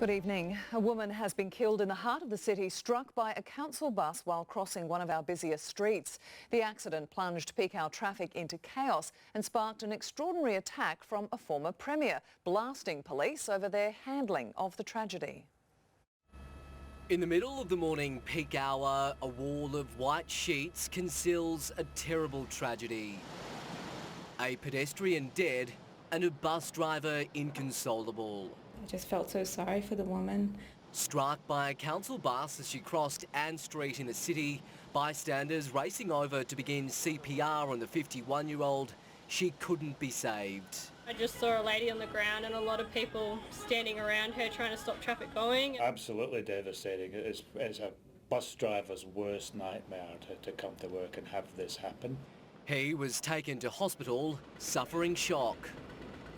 Good evening. A woman has been killed in the heart of the city, struck by a council bus while crossing one of our busiest streets. The accident plunged peak hour traffic into chaos and sparked an extraordinary attack from a former premier, blasting police over their handling of the tragedy. In the middle of the morning peak hour, a wall of white sheets conceals a terrible tragedy. A pedestrian dead and a bus driver inconsolable. I just felt so sorry for the woman. Struck by a council bus as she crossed Ann Street in the city, bystanders racing over to begin CPR on the 51-year-old. She couldn't be saved. I just saw a lady on the ground and a lot of people standing around her trying to stop traffic going. Absolutely devastating. It's a bus driver's worst nightmare to come to work and have this happen. He was taken to hospital, suffering shock.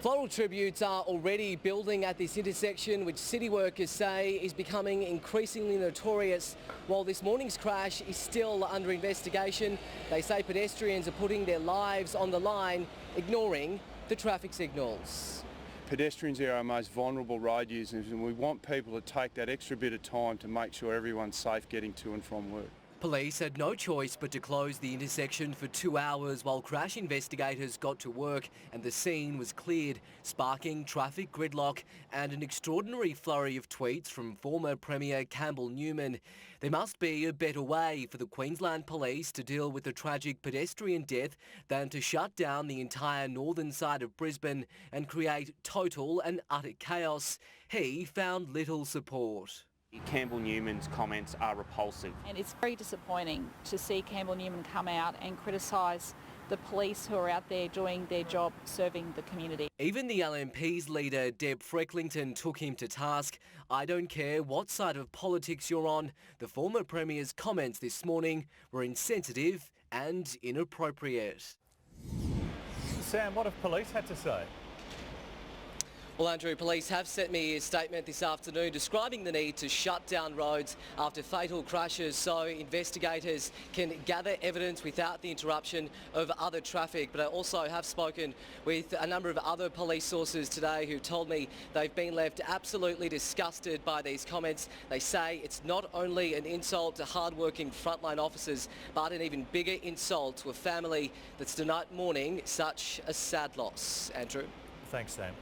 Floral tributes are already building at this intersection, which city workers say is becoming increasingly notorious. While this morning's crash is still under investigation, they say pedestrians are putting their lives on the line, ignoring the traffic signals. Pedestrians are our most vulnerable road users, and we want people to take that extra bit of time to make sure everyone's safe getting to and from work. Police had no choice but to close the intersection for 2 hours while crash investigators got to work and the scene was cleared, sparking traffic gridlock and an extraordinary flurry of tweets from former Premier Campbell Newman. There must be a better way for the Queensland Police to deal with the tragic pedestrian death than to shut down the entire northern side of Brisbane and create total and utter chaos. He found little support. Campbell Newman's comments are repulsive. And it's very disappointing to see Campbell Newman come out and criticise the police who are out there doing their job, serving the community. Even the LNP's leader, Deb Frecklington, took him to task. I don't care what side of politics you're on. The former Premier's comments this morning were insensitive and inappropriate. Sam, what have police had to say? Well, Andrew, police have sent me a statement this afternoon describing the need to shut down roads after fatal crashes so investigators can gather evidence without the interruption of other traffic. But I also have spoken with a number of other police sources today who told me they've been left absolutely disgusted by these comments. They say it's not only an insult to hard-working frontline officers, but an even bigger insult to a family that's tonight mourning such a sad loss. Andrew. Thanks, Sam.